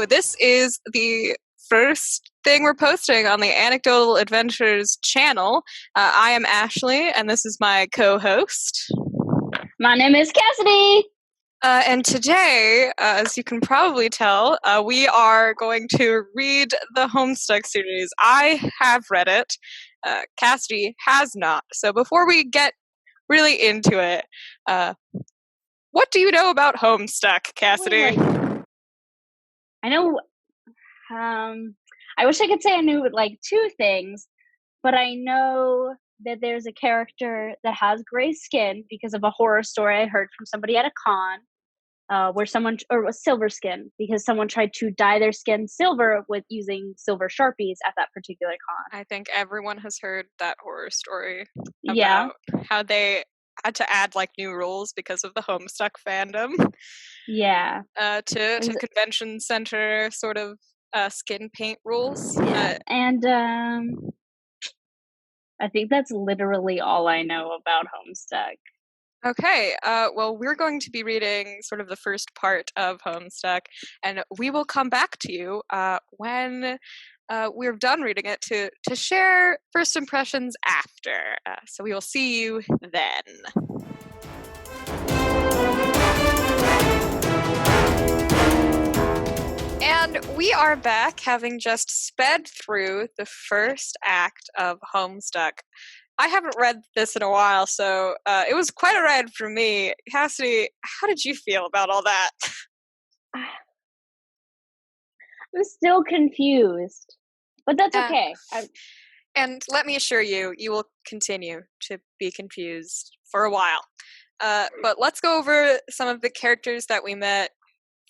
this is the first thing we're posting on the Anecdotal Adventures channel. I am Ashley, and this is my co-host. My name is Cassidy! And today, as you can probably tell, we are going to read the Homestuck series. I have read it. Cassidy has not. So before we get really into it, what do you know about Homestuck, Cassidy? I know, I wish I could say I knew like two things, but I know that there's a character that has gray skin because of a horror story I heard from somebody at a con, where someone, or was silver skin, because someone tried to dye their skin silver with using silver Sharpies at that particular con. I think everyone has heard that horror story about how they had to add like new rules because of the Homestuck fandom. Yeah. To convention center sort of skin paint rules. Yeah. And I think that's literally all I know about Homestuck. Okay, well, we're going to be reading sort of the first part of Homestuck, and we will come back to you when we're done reading it to share first impressions after. So we will see you then. And we are back, having just sped through the first act of Homestuck. I haven't read this in a while, so it was quite a ride for me. Cassidy, how did you feel about all that? I'm still confused, but that's okay. And let me assure you, you will continue to be confused for a while. But let's go over some of the characters that we met.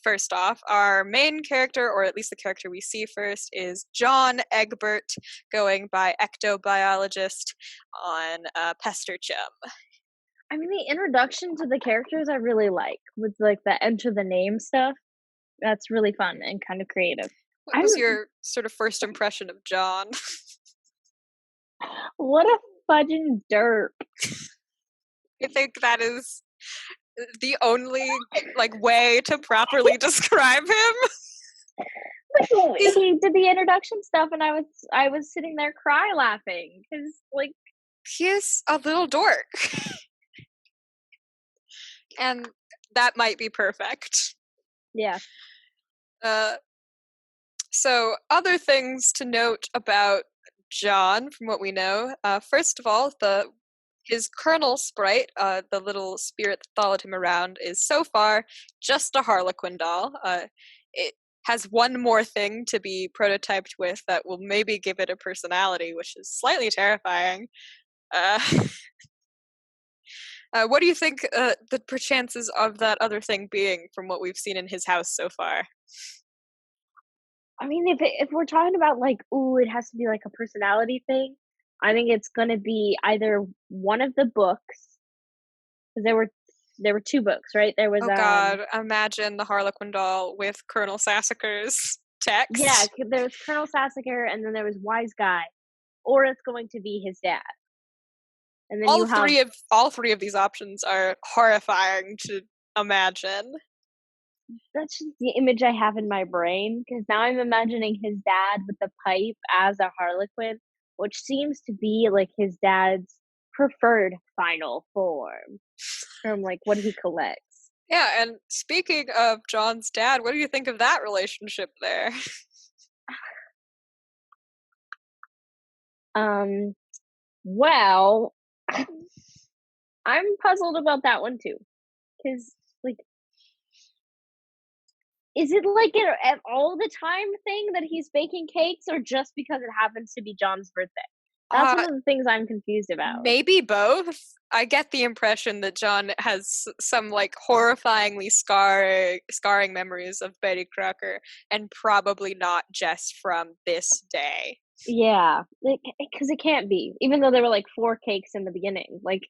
First off, our main character, or at least the character we see first, is John Egbert, going by ectobiologist on Pester Chum. I mean, the introduction to the characters I really like, with like the enter the name stuff. That's really fun and kind of creative. What was your sort of first impression of John? What a fudging derp. I think that is the only like way to properly describe him. He did the introduction stuff, and I was sitting there cry laughing because like he is a little dork, and that might be perfect. Yeah. So other things to note about John, from what we know. First of all, his Colonel sprite, the little spirit that followed him around, is so far just a Harlequin doll. It has one more thing to be prototyped with that will maybe give it a personality, which is slightly terrifying. What do you think the perchances of that other thing being from what we've seen in his house so far? I mean, if we're talking about like, ooh, it has to be like a personality thing, I think it's gonna be either one of the books, because there were two books, right? There was oh god, imagine the Harlequin doll with Colonel Sassacre's text. Yeah, there was Colonel Sassacre, and then there was Wise Guy, or it's going to be his dad. And then all three of these options are horrifying to imagine. That's just the image I have in my brain, because now I'm imagining his dad with the pipe as a Harlequin, which seems to be like his dad's preferred final form from like what he collects. Yeah, and speaking of John's dad, what do you think of that relationship there? Well, I'm puzzled about that one too, because like, is it like an all the time thing that he's baking cakes, or just because it happens to be John's birthday? That's one of the things I'm confused about. Maybe both. I get the impression that John has some like horrifyingly scarring memories of Betty Crocker, and probably not just from this day. Yeah, like, because it can't be, even though there were like 4 cakes in the beginning. Like,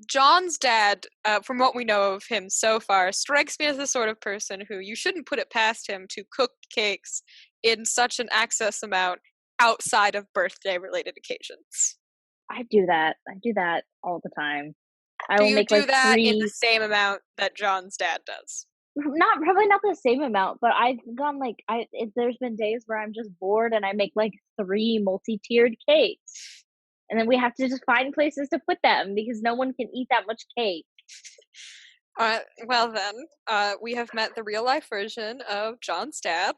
John's dad, from what we know of him so far, strikes me as the sort of person who you shouldn't put it past him to cook cakes in such an excess amount outside of birthday-related occasions. I do that all the time. Do you do that in the same amount that John's dad does? probably not the same amount, but I've gone like there's been days where I'm just bored and I make like 3 multi-tiered cakes. And then we have to just find places to put them because no one can eat that much cake. Well then, we have met the real life version of John's dad.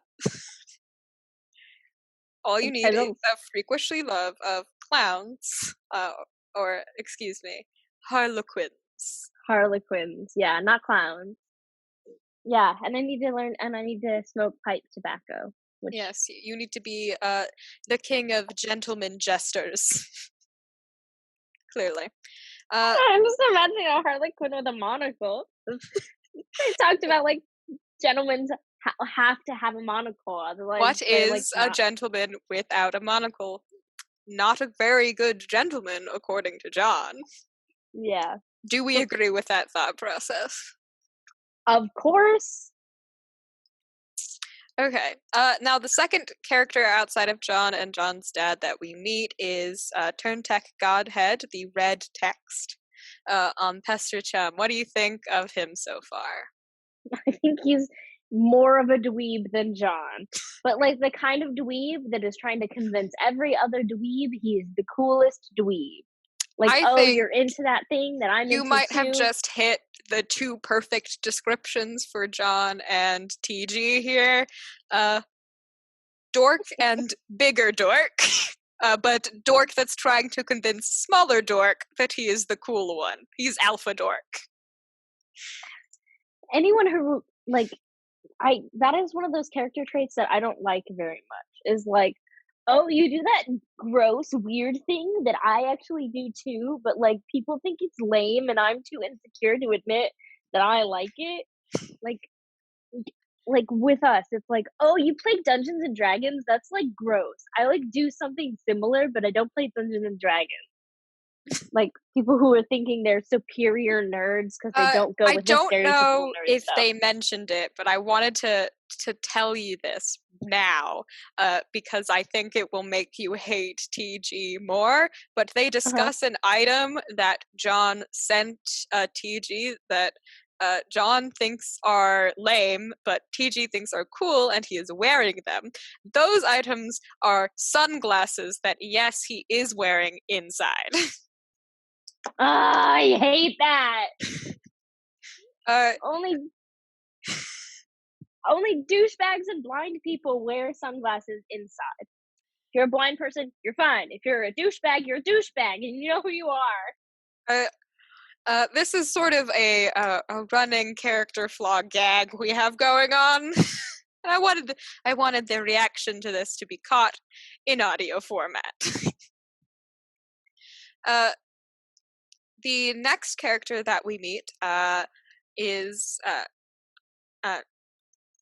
All you I need is don't a freakishly love of clowns, or excuse me, harlequins. Harlequins. Yeah, not clowns. Yeah, and I need to learn and I need to smoke pipe tobacco, which Yes, you need to be the king of gentleman jesters. Clearly. I'm just imagining a harlequin with a monocle. They talked about like gentlemen have to have a monocle, otherwise What they're like is a not. gentleman without a monocle? Not a very good gentleman, according to John. Yeah, Do we but agree with that thought process? of course. Okay. Now the second character outside of John and John's dad that we meet is Turntech Godhead, the red text, on Pester Chum. What do you think of him so far? I think he's more of a dweeb than John, but like the kind of dweeb that is trying to convince every other dweeb he is the coolest dweeb. Like, I oh, think you're into that thing that I'm you into might have too. just hit the two perfect descriptions for John and TG here. Uh, dork and bigger dork. But dork that's trying to convince smaller dork that he is the cool one. He's alpha dork. Anyone who like I that is one of those character traits that I don't like very much. Is like, oh, you do that gross, weird thing that I actually do too, but like people think it's lame and I'm too insecure to admit that I like it. Like like with us, it's like, oh, you play Dungeons and Dragons? That's like gross. I like do something similar, but I don't play Dungeons and Dragons. Like people who are thinking they're superior nerds because they don't go I with the don't stereotypical know nerd if stuff. they mentioned it, but I wanted to tell you this now, because I think it will make you hate TG more. But they Uh-huh. discuss an item that John sent TG that John thinks are lame, but TG thinks are cool, and he is wearing them. Those items are sunglasses that, yes, he is wearing inside. I hate that. uh, Only only douchebags and blind people wear sunglasses inside. If you're a blind person, you're fine. If you're a douchebag, you're a douchebag, and you know who you are. uh, this is sort of a running character flaw gag we have going on. And I wanted the reaction to this to be caught in audio format. uh, the next character that we meet is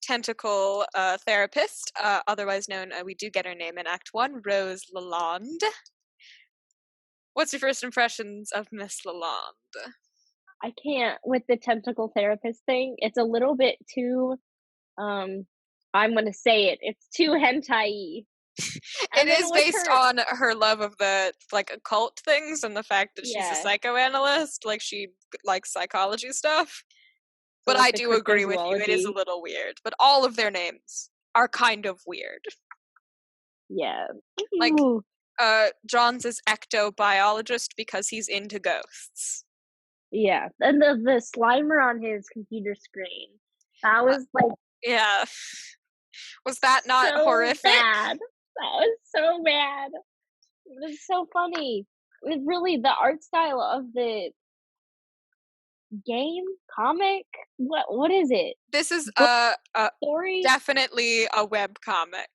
tentacle therapist, otherwise known. We do get her name in Act One, Rose Lalonde. What's your first impressions of Miss Lalonde? I can't with the tentacle therapist thing. It's a little bit too I'm gonna say it. It's too hentai. It And then is with based her on her love of the like occult things and the fact that she's a yeah. psychoanalyst, like she likes psychology stuff. So But like I the do agree with you, it is a cryptozoology. little weird. But all of their names are kind of weird. Yeah. Like, Ooh. John's is ectobiologist because he's into ghosts. Yeah. And the slimer on his computer screen. That Uh, was like yeah. Was that not so horrific? bad. That was so bad. It was so funny. It really the art style of the game, comic, what is it? This is Book story? definitely a web comic,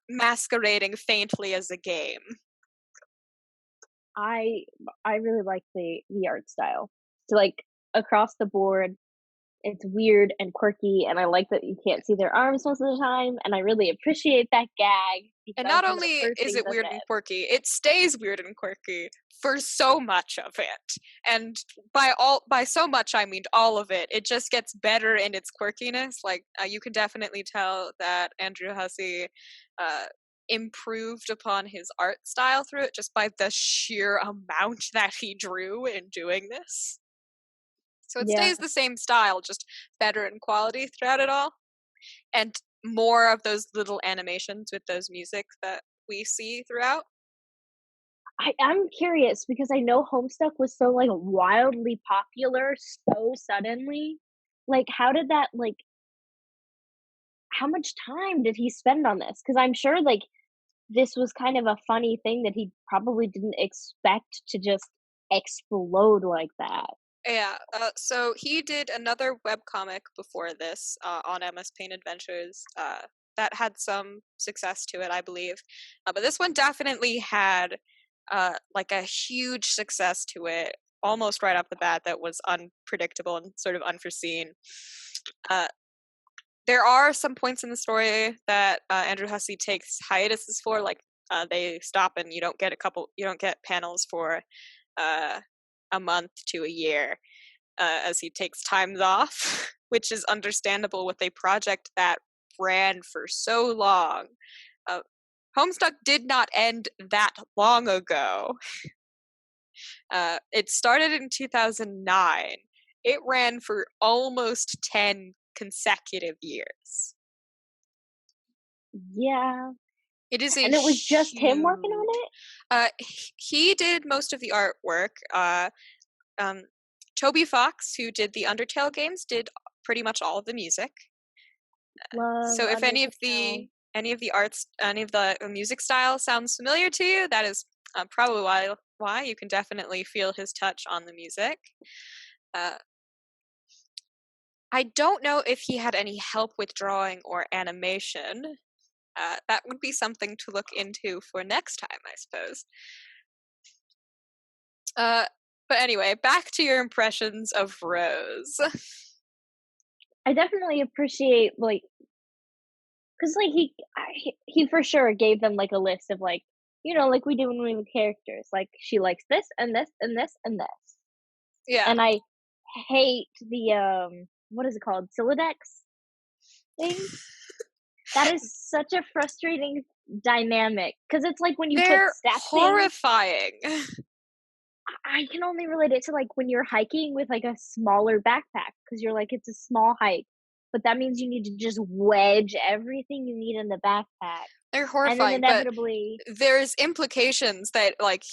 masquerading faintly as a game. I I really like the art style. So like across the board, it's weird and quirky, and I like that you can't see their arms most of the time, and I really appreciate that gag because And that was not one of the only first is things it I weird and said. quirky, it stays weird and quirky for so much of it. And by so much I mean all of it. It just gets better in its quirkiness. Like you can definitely tell that Andrew Hussey uh, improved upon his art style through it just by the sheer amount that he drew in doing this. So it Yeah. stays the same style, just better in quality throughout it all. And more of those little animations with those music that we see throughout. I'm curious because I know Homestuck was so, like, wildly popular so suddenly. Like, how did that, like how much time did he spend on this? Because 'Cause I'm sure, like, this was kind of a funny thing that he probably didn't expect to just explode like that. Yeah, so he did another webcomic before this on MS Paint Adventures that had some success to it, I believe. But this one definitely had like a huge success to it, almost right off the bat, that was unpredictable and sort of unforeseen. Uh, there are some points in the story that Andrew Hussey takes hiatuses for, like they stop and you don't get panels for uh, a month to a year as he takes times off, which is understandable with a project that ran for so long. Uh, Homestuck did not end that long ago. It started in 2009. It ran for almost 10 consecutive years. Yeah, It is a and it was just him working on huge. it? He did most of the artwork. Um, Toby Fox, who did the Undertale games, did pretty much all of the music. Love So if Undertale. any of the music style sounds familiar to you, that is probably why you can definitely feel his touch on the music. Uh, I don't know if he had any help with drawing or animation. That would be something to look into for next time, I suppose. Uh, but anyway, back to your impressions of Rose. I definitely appreciate, like, cause like, he for sure gave them, like, a list of, like, like we do when we make characters, like, she likes this, and this, and this, and this. Yeah, And I hate the, what is it called? Sylladex thing? That is such a frustrating dynamic. Cause it's like when you put they're stats in, horrifying. I can only relate it to, like, when you're hiking with, like, a smaller backpack, cause 'cause you're like, "It's a small hike," but that means you need to just wedge everything you need in the backpack, They're and then horrifying, but inevitably there's implications that like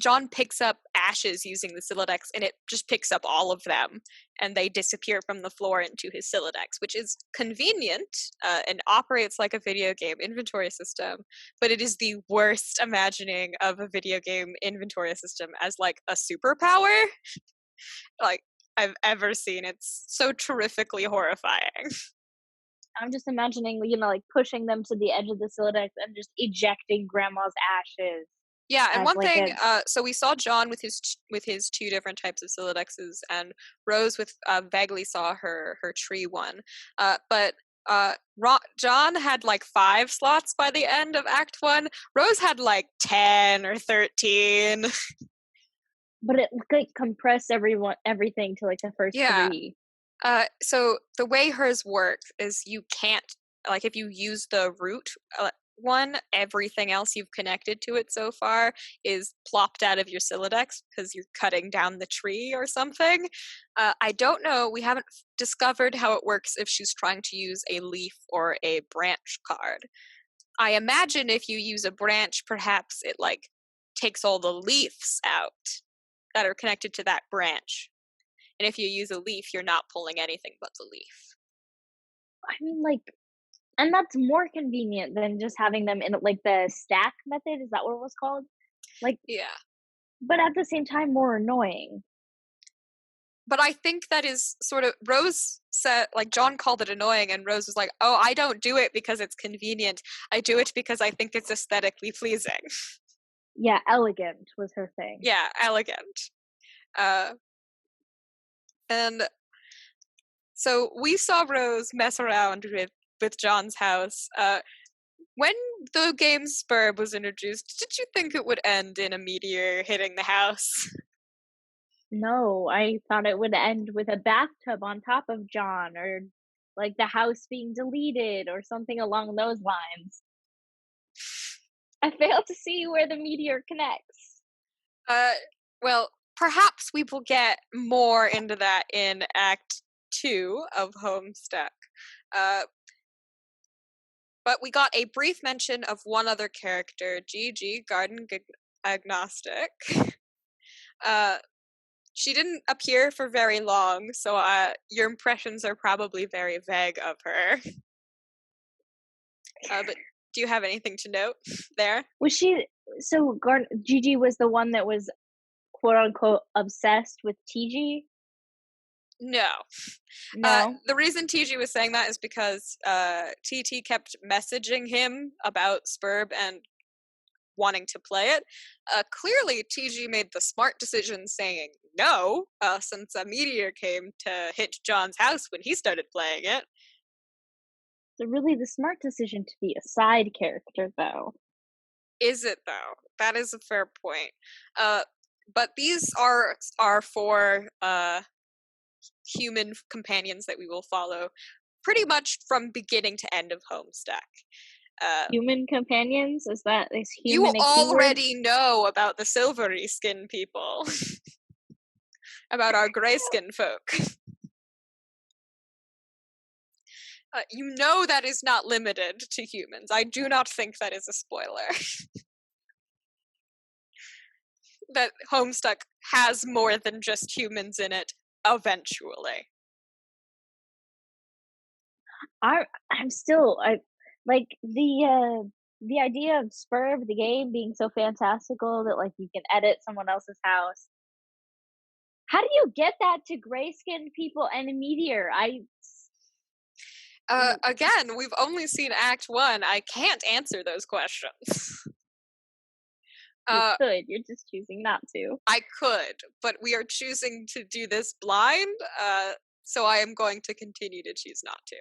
John picks up ashes using the Sylladex and it just picks up all of them and they disappear from the floor into his Sylladex, which is convenient and operates like a video game inventory system, but it is the worst imagining of a video game inventory system as like a superpower like I've ever seen. It's so terrifically horrifying. I'm just imagining, like, pushing them to the edge of the Sylladex and just ejecting grandma's ashes Yeah, and as, one like, thing, a so we saw John with with his two different types of Solidexes, and Rose with vaguely saw her tree one. But John had like 5 slots by the end of Act One. Rose had like 10 or 13. but it, like, compressed everything to, like, the first Yeah. 3. So the way hers work is you can't like if you use the root one, everything else you've connected to it so far is plopped out of your Sylladex because you're cutting down the tree or something. I don't know. We haven't discovered how it works if she's trying to use a leaf or a branch card. I imagine if you use a branch, perhaps it like takes all the leaves out that are connected to that branch. And if you use a leaf, you're not pulling anything but the leaf. I mean, like, and that's more convenient than just having them in, like, the stack method, is that what it was called? Like, Yeah. but at the same time, more annoying. But I think that is sort of Rose said like John called it annoying and Rose was like, "Oh, I don't do it because it's convenient. I do it because I think it's aesthetically pleasing." Yeah, elegant was her thing. Yeah, elegant. Uh and so we saw Rose mess around with John's house. When the game Spurb was introduced, did you think it would end in a meteor hitting the house? No, I thought it would end with a bathtub on top of John or, like, the house being deleted or something along those lines. I fail to see where the meteor connects. Uh, well, perhaps we will get more into that in Act 2 of Homestuck. But we got a brief mention of one other character, Gigi, Garden Agnostic. She didn't appear for very long, so your impressions are probably very vague of her. But do you have anything to note there? Was she, so Gigi was the one that was quote unquote obsessed with TG? No. No. The reason TG was saying that is because TT kept messaging him about Spurb and wanting to play it. Clearly, TG made the smart decision saying no, since a meteor came to hit John's house when he started playing it. So really the smart decision to be a side character, though. Is it, though? That is a fair point. But these are our 4 human companions that we will follow pretty much from beginning to end of Homestuck. Human companions? Is human you already know about the silvery skin people. About our gray skin folk. You know that is not limited to humans. I do not think that is a spoiler. That Homestuck has more than just humans in it, eventually. I'm still like the idea of Spurb, the game, being so fantastical that like you can edit someone else's house. How do you get that to gray-skinned people and a meteor? Again, we've only seen Act 1. I can't answer those questions. You could. You're just choosing not to. I could, but we are choosing to do this blind, so I am going to continue to choose not to.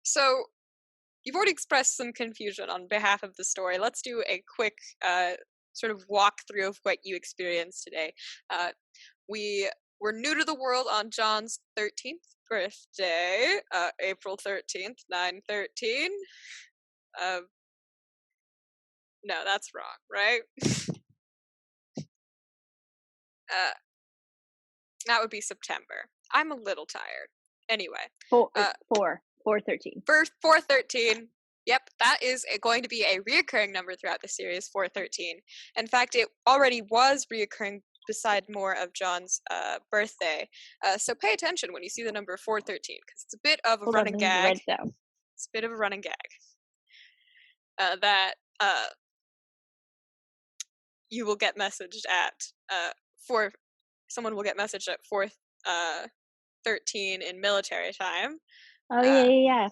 So, you've already expressed some confusion on behalf of the story. Let's do a quick sort of walkthrough of what you experienced today. We were new to the world on John's 13th birthday, April 13th, 9/13. No, that's wrong, right? That would be September. I'm a little tired. Anyway. 4/13. 4/13. Yep, that is going to be a reoccurring number throughout the series, 4/13. In fact, it already was reoccurring beside more of John's birthday. So pay attention when you see the number 4/13, because it's a bit of a running gag. It's a bit of a running gag. That you will get messaged at someone will get messaged at 4/13 in military time. Oh yeah.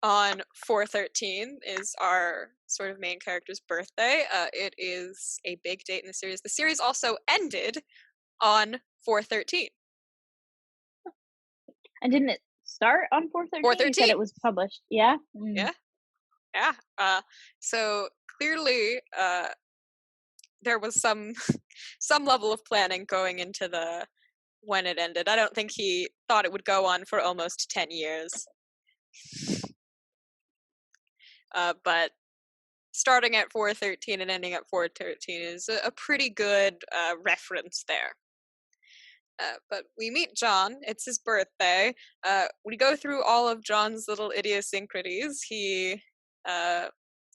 On 4/13 is our sort of main character's birthday. It is a big date in the series. The series also ended on 4/13. And didn't it start on 4/13? 4/13. You said it was published. Yeah. Yeah. So clearly, there was some level of planning going into when it ended. I don't think he thought it would go on for almost 10 years. But starting at 4/13 and ending at 4/13 is a pretty good reference there. But we meet John. It's his birthday. We go through all of John's little idiosyncrasies. He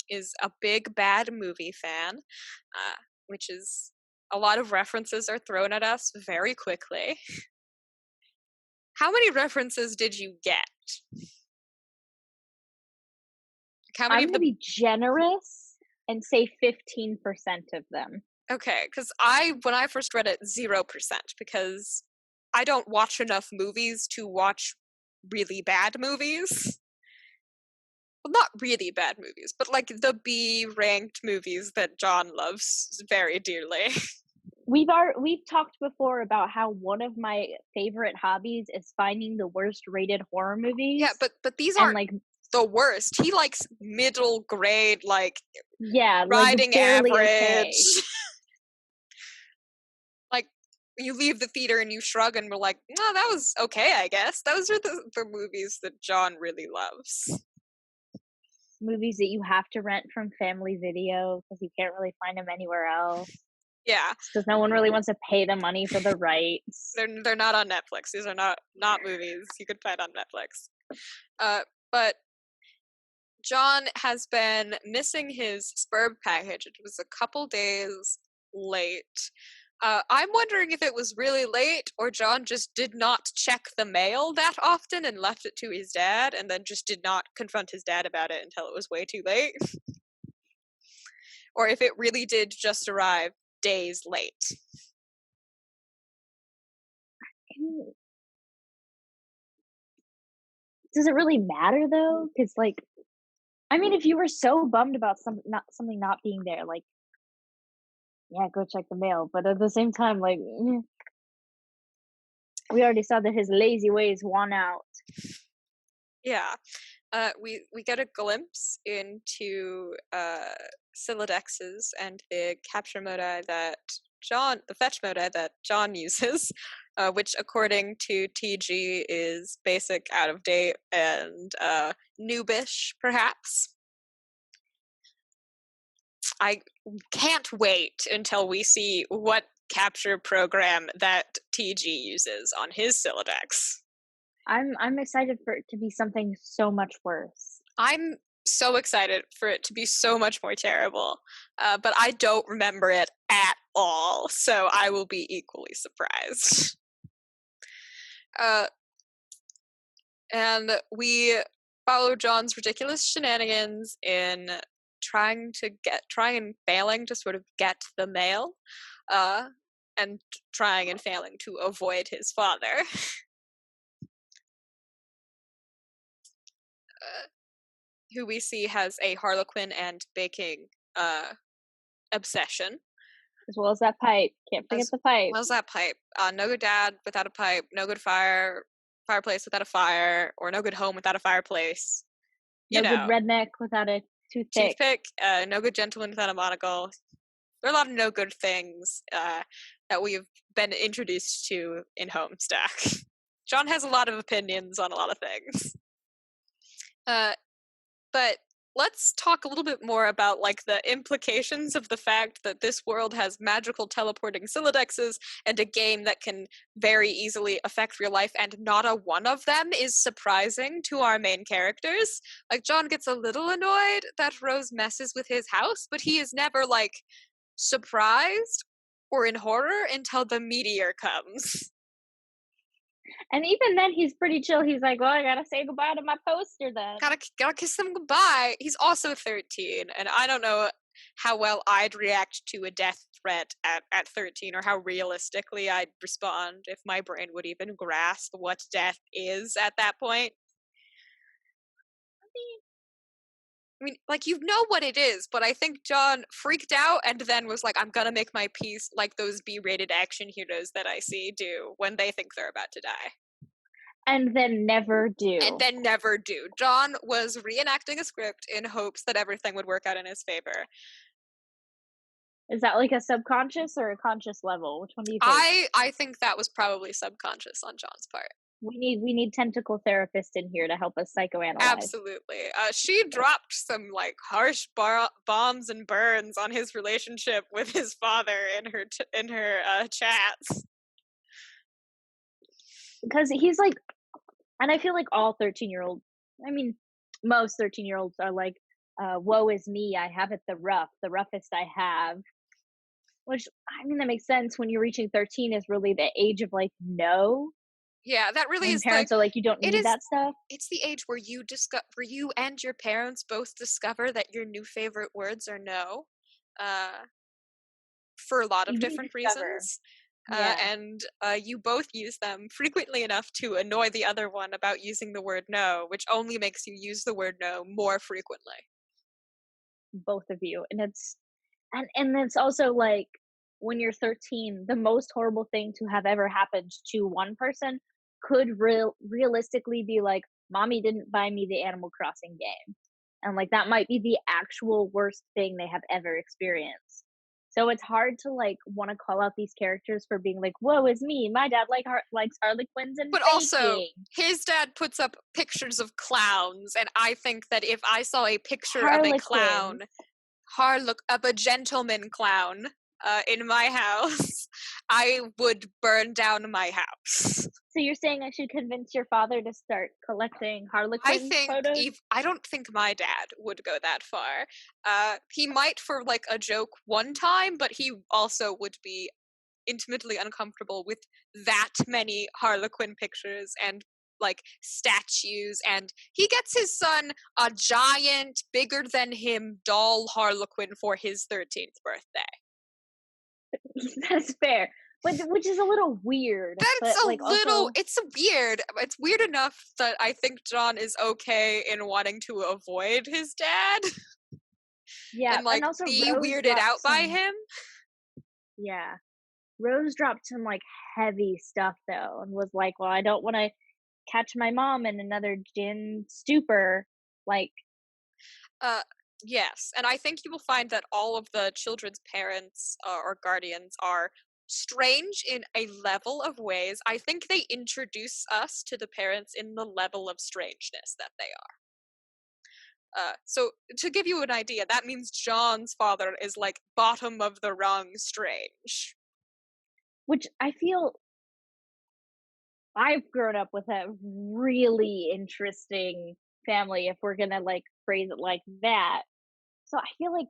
is a big bad movie fan, which is a lot of references are thrown at us very quickly. How many references did you get? I'm going to be generous and say 15% of them. Okay, because when I first read it, 0%, because I don't watch enough movies to watch really bad movies. Well, not really bad movies, but like the B-ranked movies that John loves very dearly. We've talked before about how one of my favorite hobbies is finding the worst rated horror movies. Yeah, but these aren't like the worst. He likes middle grade, like riding like average. Okay. Like you leave the theater and you shrug and we're like, no, that was okay, I guess. Those are the movies that John really loves. movies that you have to rent from Family Video because you can't really find them anywhere else. Yeah, Because no one really wants to pay the money for the rights. they're not on Netflix. These are not movies you could find on Netflix. But John has been missing his sperm package. It was a couple days late. I'm wondering if it was really late or John just did not check the mail that often and left it to his dad and then just did not confront his dad about it until it was way too late. Or if it really did just arrive days late. Does it really matter though? Because like, I mean, if you were so bummed about something not being there, like, yeah, go check the mail. But at the same time, like, we already saw that his lazy ways won out. Yeah. We get a glimpse into Silodexes and the capture modi that the fetch modi that John uses, which according to TG is basic, out of date, and noobish, perhaps. I can't wait until we see what capture program that TG uses on his Silodex. I'm excited for it to be something so much worse. I'm so excited for it to be so much more terrible, but I don't remember it at all, so I will be equally surprised. And we follow John's ridiculous shenanigans in trying and failing to sort of get the mail, and trying and failing to avoid his father. Who we see has a Harlequin and baking obsession. As well as that pipe. Can't forget the pipe. Well as that pipe. No good dad without a pipe, no good fireplace without a fire, or no good home without a fireplace. No good redneck without a toothpick. No good gentleman without a monocle. There are a lot of no good things that we've been introduced to in Homestuck. John has a lot of opinions on a lot of things. But let's talk a little bit more about like the implications of the fact that this world has magical teleporting Silodexes and a game that can very easily affect real life, and not a one of them is surprising to our main characters. Like, John gets a little annoyed that Rose messes with his house, but he is never like surprised or in horror until the meteor comes. And even then, he's pretty chill. He's like, well, I gotta say goodbye to my poster then. Gotta kiss them goodbye. He's also 13, and I don't know how well I'd react to a death threat at 13, or how realistically I'd respond if my brain would even grasp what death is at that point. I mean, like, you know what it is, but I think John freaked out and then was like, I'm gonna make my peace, like those B-rated action heroes that I see do when they think they're about to die. And then never do. John was reenacting a script in hopes that everything would work out in his favor. Is that like a subconscious or a conscious level? Which one do you think? I think that was probably subconscious on John's part. We need tentacle therapists in here to help us psychoanalyze. Absolutely. She dropped some like harsh bombs and burns on his relationship with his father in her chats. Because he's like, and I feel like all 13-year-olds, I mean, most 13-year-olds are like, woe is me, I have it the roughest I have. Which, I mean, that makes sense. When you're reaching 13 is really the age of like, no. Yeah, that really when is. Parents are like, you don't need that stuff. It's the age where you and your parents both discover that your new favorite words are no, for a lot of different reasons. Yeah. And you both use them frequently enough to annoy the other one about using the word no, which only makes you use the word no more frequently. Both of you. And it's also like, when you're 13, the most horrible thing to have ever happened to one person could realistically be like, mommy didn't buy me the Animal Crossing game. And like, that might be the actual worst thing they have ever experienced. So it's hard to, like, wanna call out these characters for being like, "Woe is me, my dad likes Harlequins and But also, baking." his dad puts up pictures of clowns, and I think that if I saw a picture of a Harlequins. clown, Harlook of a gentleman clown, in my house, I would burn down my house. So you're saying I should convince your father to start collecting I Harlequin think photos? if I don't think my dad would go that far. He might for like a joke one time, but he also would be intimately uncomfortable with that many Harlequin pictures and like statues, and he gets his son a giant, bigger than him doll Harlequin for his 13th birthday. That's fair, but which is a little weird, That's but, a like, little also it's weird. It's weird enough that I think John is okay in wanting to avoid his dad yeah, and and like also be Rose weirded dropped out by some him. yeah, Rose dropped some, like, heavy stuff, though, and was like, "Well, I don't wanna catch my mom in another gin stupor." Like, Uh, yes, and I think you will find that all of the children's parents or guardians are strange in a level of ways. I think they introduce us to the parents in the level of strangeness that they are. So to give you an idea, that means John's father is like bottom of the rung strange. which I feel I've grown up with a really interesting family, if we're gonna, like, phrase it like that. So I feel like,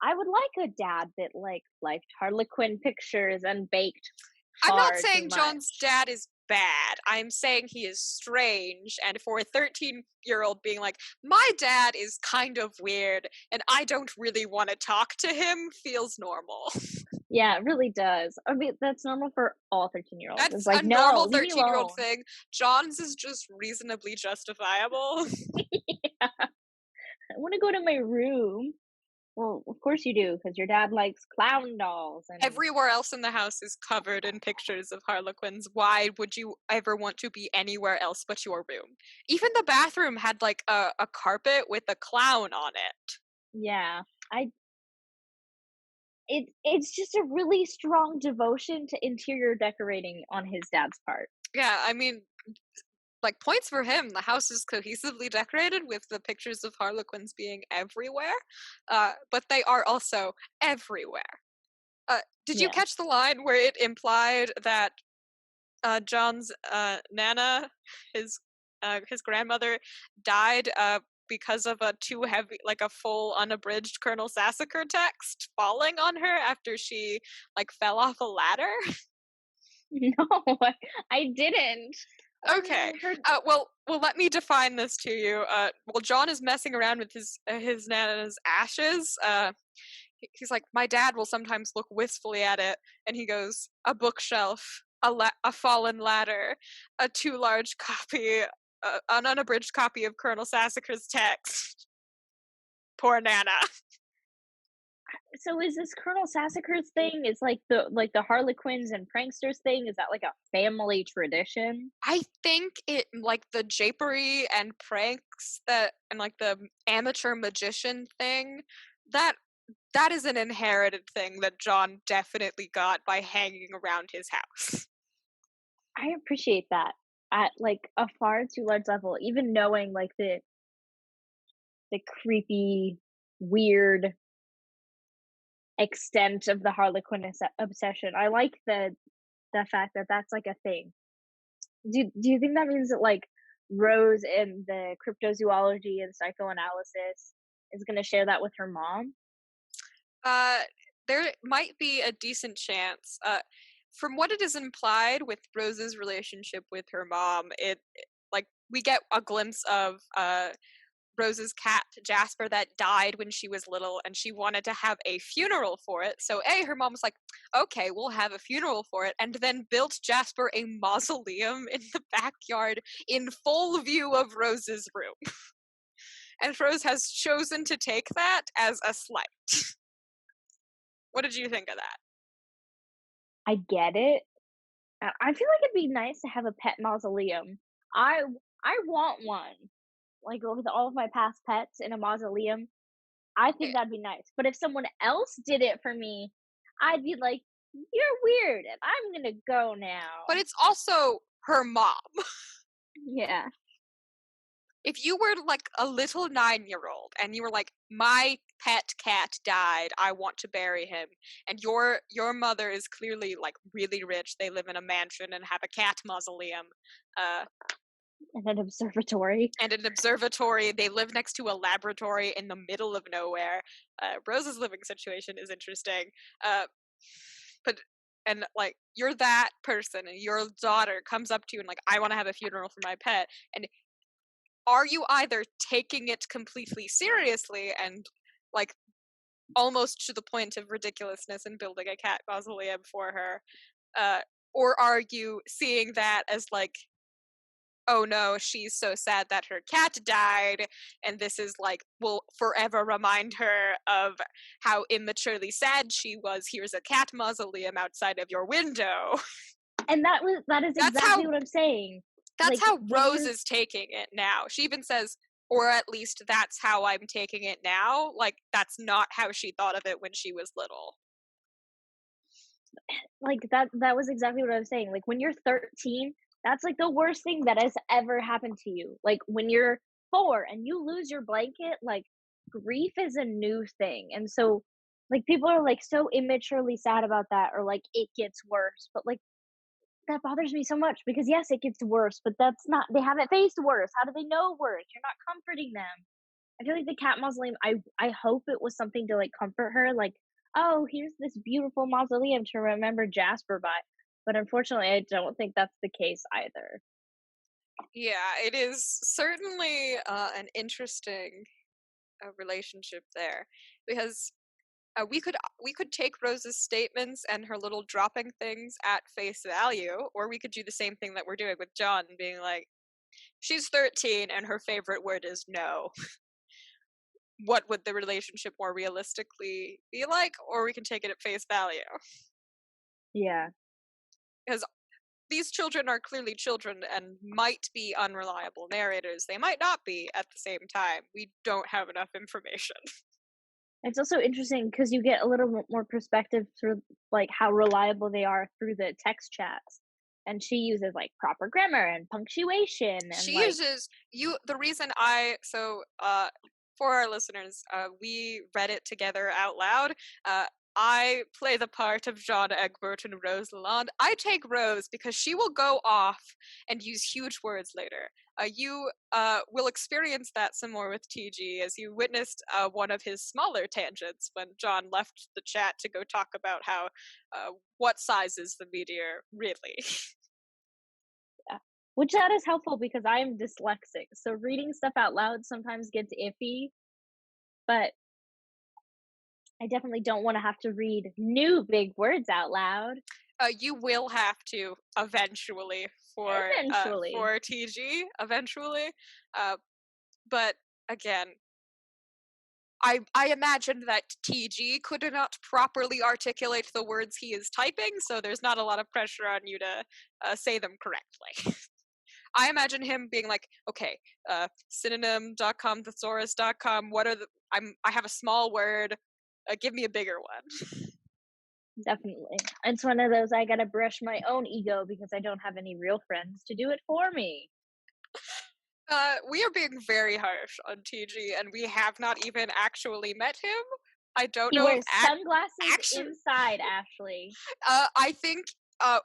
I would like a dad that, like, liked Harlequin pictures and baked I'm not far too saying John's much. dad is bad. I'm saying he is strange. And for a 13-year-old being like, my dad is kind of weird and I don't really want to talk to him feels normal. Yeah, it really does. I mean, that's normal for all 13-year-olds. It's That's like, a "No, normal leave me 13-year-old alone." thing. John's is just reasonably justifiable. "I wanna go to my room." Well, of course you do, because your dad likes clown dolls and Everywhere else in the house is covered in pictures of Harlequins. Why would you ever want to be anywhere else but your room? Even the bathroom had like a carpet with a clown on it. yeah. I it's just a really strong devotion to interior decorating on his dad's part. Yeah, I mean, like points for him. The house is cohesively decorated with the pictures of Harlequins being everywhere, but they are also everywhere. Did you Yeah. catch the line where it implied that John's Nana, his grandmother, died because of a too heavy, like a full unabridged Colonel Sassacre text falling on her after she like fell off a ladder? No, I didn't. Okay. Her Well, let me define this to you. While John is messing around with his nana's ashes, he's like, my dad will sometimes look wistfully at it, and he goes, a bookshelf, a fallen ladder, a too large copy, an unabridged copy of Colonel Sassacre's text. Poor Nana. so is this Colonel Sassacre's thing is like the Harlequins and pranksters thing, is that like a family tradition? I think it like the japery and pranks that and like the amateur magician thing that that is an inherited thing that John definitely got by hanging around his house. I appreciate that at, like, a far too large level, even knowing, like, the creepy, weird extent of the Harlequin obsession. I like the fact that that's, like, a thing. Do you think that means that, like, Rose in the cryptozoology and psychoanalysis is gonna share that with her mom? Uh, there might be a decent chance. From what it is implied with Rose's relationship with her mom, like we get a glimpse of Rose's cat Jasper that died when she was little, and she wanted to have a funeral for it. So, her mom was like, "Okay, we'll have a funeral for it," and then built Jasper a mausoleum in the backyard in full view of Rose's room. And Rose has chosen to take that as a slight. What did you think of that? I get it. I feel like it'd be nice to have a pet mausoleum. I I want one, like, with all of my past pets in a mausoleum. I Eh, think that'd be nice. But if someone else did it for me, I'd be like, "You're weird, and I'm gonna go but now." it's also her mom. Yeah. If you were like a little 9-year-old and you were like, my pet cat died, I want to bury him, and your mother is clearly like really rich, they live in a mansion and have a cat mausoleum, uh, And an observatory. and an observatory, they live next to a laboratory in the middle of nowhere. Rose's living situation is interesting. But and like you're that person and your daughter comes up to you and like, I want to have a funeral for my pet, and are you either taking it completely seriously and like almost to the point of ridiculousness and building a cat mausoleum for her, uh, or are you seeing that as like, oh no, she's so sad that her cat died, and this is like will forever remind her of how immaturely sad she was. Here's a cat mausoleum outside of your window. And that is That's exactly how what I'm saying. that's Like, how when Rose you're is taking it now. She even says, or at least that's how I'm taking it now. Like, that's not how she thought of it when she was little. like, that was exactly what I was saying. Like, when you're 13, that's, like, the worst thing that has ever happened to you. Like, when you're 4 and you lose your blanket, like, grief is a new thing, and so, like, people are, like, so immaturely sad about that or, like, it gets worse, but, like, that bothers me so much because, yes, it gets worse, but that's not they haven't faced worse. How do they know worse? You're not comforting them. I feel like the cat mausoleum, I hope it was something to, like, comfort her, like, "Oh, here's this beautiful mausoleum to remember Jasper by." But unfortunately, I don't think that's the case either. Yeah, it is certainly an interesting relationship there, because we could take Rose's statements and her little dropping things at face value, or we could do the same thing that we're doing with John, and being like, she's 13 and her favorite word is no. What would the relationship more realistically be like? Or we can take it at face value. Yeah. Because these children are clearly children and might be unreliable narrators. They might not be at the same time. We don't have enough information. It's also interesting because you get a little bit more perspective through, like, how reliable they are through the text chats, and she uses, like, proper grammar and punctuation and, She like uses you the reason I so for our listeners, we read it together out loud. I play the part of John Egbert and Rose Lalonde. I take Rose because she will go off and use huge words later. You will experience that some more with TG, as you witnessed one of his smaller tangents when John left the chat to go talk about how what size is the meteor really. yeah. Which that is helpful because I am dyslexic, so reading stuff out loud sometimes gets iffy, but I definitely don't wanna have to read new big words out loud. You will have to eventually Eventually. for TG eventually, but again, I imagine that TG could not properly articulate the words he is typing, so there's not a lot of pressure on you to say them correctly. I imagine him being like, okay, synonym.com, thesaurus.com. What are the? I have a small word. Give me a bigger one. Definitely. It's one of those I gotta brush my own ego because I don't have any real friends to do it for me. We are being very harsh on TG, and we have not even actually met him. I don't He know if wears sunglasses action. inside, Ashley. I think.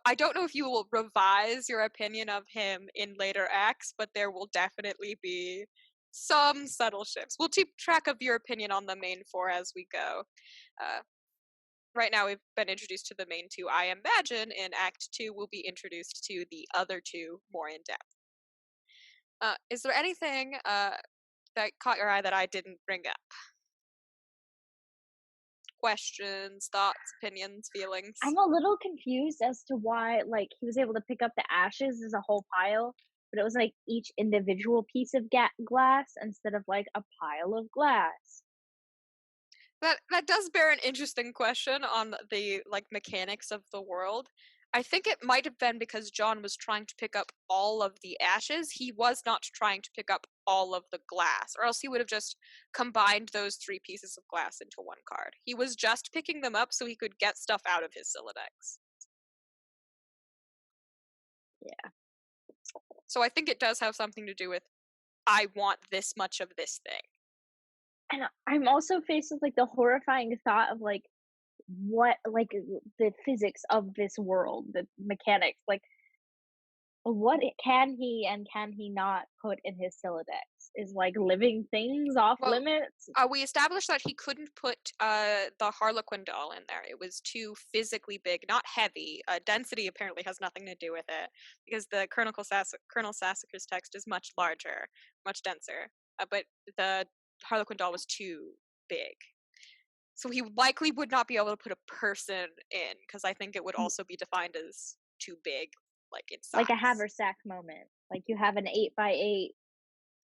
I don't know if you will revise your opinion of him in later acts, but there will definitely be some subtle shifts. We'll keep track of your opinion on the main four as we go. Uh, right now, we've been introduced to the main two. I imagine in Act 2, we'll be introduced to the other two more in depth. Is there anything that caught your eye that I didn't bring up? Questions, thoughts, opinions, feelings? I'm a little confused as to why, like, he was able to pick up the ashes as a whole pile, but it was like each individual piece of glass instead of like a pile of glass. That does bear an interesting question on the like mechanics of the world. I think it might have been because John was trying to pick up all of the ashes. He was not trying to pick up all of the glass, or else he would have just combined those 3 pieces of glass into one card. He was just picking them up so he could get stuff out of his Sylladex. Yeah. So I think it does have something to do with, I want this much of this thing. And I'm also faced with, like, the horrifying thought of, like, what, like, the physics of this world, the mechanics, like, what can he and can he not put in his Sylladex? Is, like, living things off Well, limits? we established that he couldn't put the Harlequin doll in there. It was too physically big, not heavy. Density apparently has nothing to do with it, because the Colonel Sassacre's text is much larger, much denser. But the Harlequin doll was too big. So he likely would not be able to put a person in, because I think it would also be defined as too big, like in size. Like a haversack moment. Like, you have an 8x8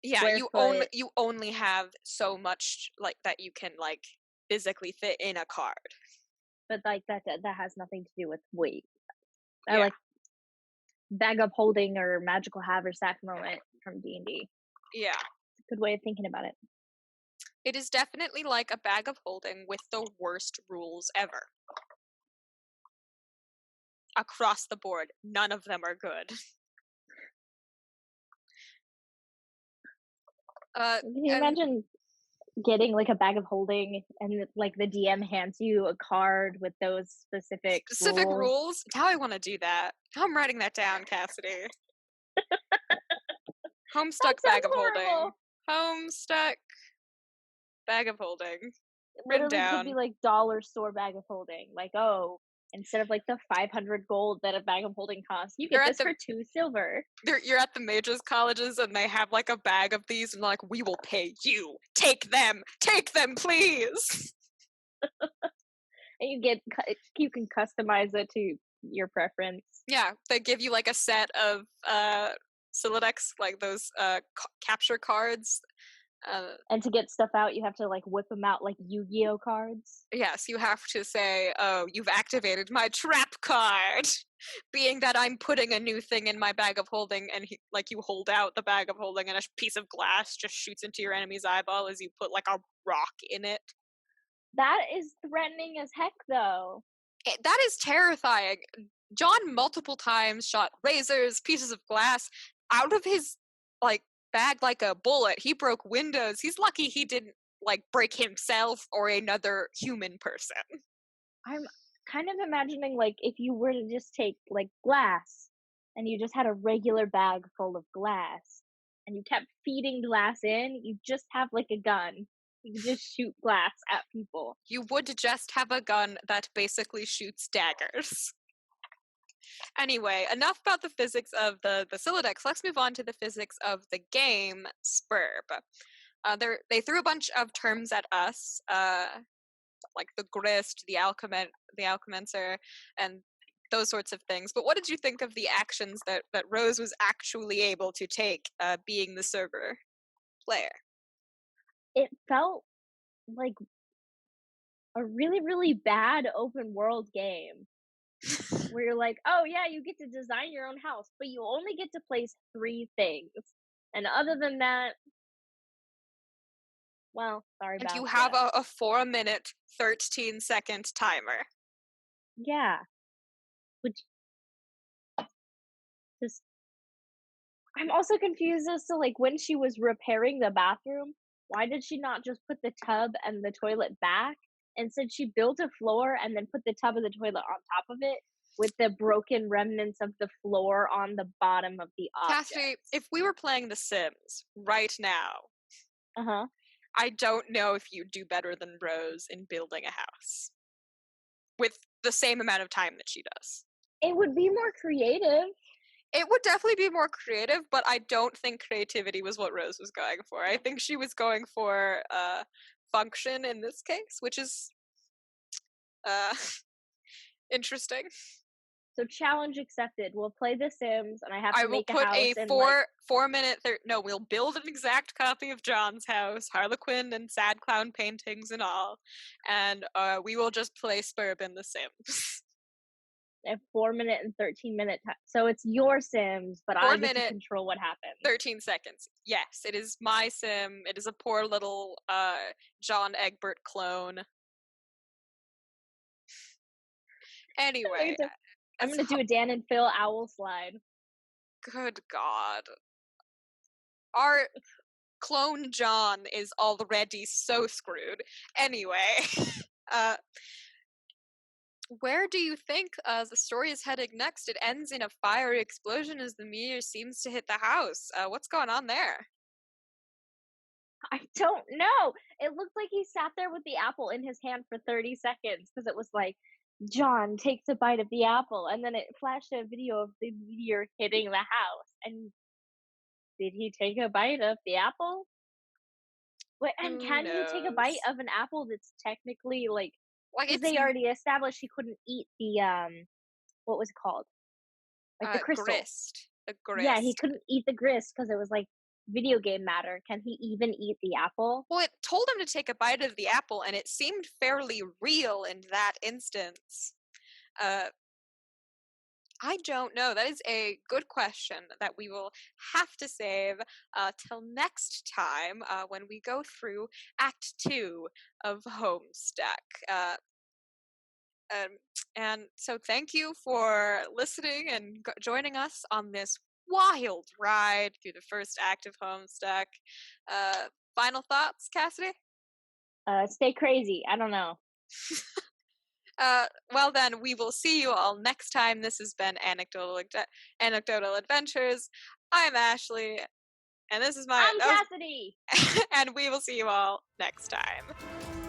Yeah, square foot. you only have so much like that you can like physically fit in a card. But, like, that has nothing to do with weight. I Yeah. like bag of holding or magical haversack moment from D&D. Yeah. Good way of thinking about it. It is definitely like a bag of holding with the worst rules ever. Across the board, none of them are good. Can you imagine getting, like, a bag of holding and, like, the DM hands you a card with those specific Specific rules? rules? Now I want to do that. I'm writing that down, Cassidy. That Homestuck bag sounds of holding. horrible. Homestuck bag of holding. It Written literally could be, down. like, dollar store bag of holding. Like, "Oh, instead of, like, the 500 gold that a bag of holding costs, you You're get at this the for 2 silver." you're at the majors colleges and they have like a bag of these and like, we will pay you. Take them, please. And you can customize it to your preference. Yeah, they give you like a set of Sylladex, like those capture cards. And to get stuff out, you have to, like, whip them out like Yu-Gi-Oh cards. Yes, you have to say, oh, you've activated my trap card. Being that I'm putting a new thing in my bag of holding, and like you hold out the bag of holding, and a piece of glass just shoots into your enemy's eyeball as you put like a rock in it. That is threatening as heck, though. That is terrifying. John multiple times shot razors, pieces of glass out of his like bag like a bullet. He broke windows. He's lucky he didn't like break himself or another human person. I'm kind of imagining, like, if you were to just take, like, glass, and you just had a regular bag full of glass, and you kept feeding glass in, you just have, like, a gun. You could just shoot glass at people. You would just have a gun that basically shoots daggers. Anyway, enough about the physics of the Sylladex. Let's move on to the physics of the game Spurb. They threw a bunch of terms at us, like the grist, the alchemancer, and those sorts of things. But what did you think of the actions that Rose was actually able to take, being the server player? It felt like a really, really bad open world game where you're like, "Oh, yeah, you get to design your own house, but you only get to place 3 things. And other than that, well, sorry And you about have you." a 4-minute, 13-second timer. Yeah, which just I'm also confused as to, like, when she was repairing the bathroom, why did she not just put the tub and the toilet back? Instead, she built a floor and then put the tub and the toilet on top of it with the broken remnants of the floor on the bottom of the Cassidy, objects. if we were playing The Sims right now, Uh-huh. I don't know if you'd do better than Rose in building a house with the same amount of time that she does. It would be more creative. It would definitely be more creative, but I don't think creativity was what Rose was going for. I think she was going for function in this case, which is uh, interesting. So challenge accepted. We'll play The Sims, and I have I to will make a put house a in, like, 4 minute. No, we'll build an exact copy of John's house, Harlequin and Sad Clown paintings and all, and we will just play Spurb in The Sims. A 4 minute and 13 minute time. So it's your Sims, but I Four get to minute, control what happens. 13 seconds. Yes, it is my sim. It is a poor little John Egbert clone. Anyway, I'm as gonna do a Dan and Phil owl slide. good God. Our clone John is already so screwed. Anyway, uh, where do you think the story is heading next? It ends in a fiery explosion as the meteor seems to hit the house. What's going on there? I don't know. It looked like he sat there with the apple in his hand for 30 seconds because it was like, John takes a bite of the apple, and then it flashed a video of the meteor hitting the house. And did he take a bite of the apple? Wait, and Who can he take a bite knows? of an apple that's technically like, Like because it's they already established he couldn't eat the what was it called? Like the crystal. grist. The Yeah, he grist. couldn't eat the grist because it was like video game matter. Can he even eat the apple? Well, it told him to take a bite of the apple, and it seemed fairly real in that instance. Uh, I don't know. That is a good question that we will have to save till next time when we go through Act 2 of Homestuck. Um, and so thank you for listening and joining us on this wild ride through the first act of Homestuck. Final thoughts, Cassidy? Stay crazy. I don't know. Well then, we will see you all next time. This has been Anecdotal Adventures. I'm Ashley, and this is my I'm Cassidy. and we will see you all next time.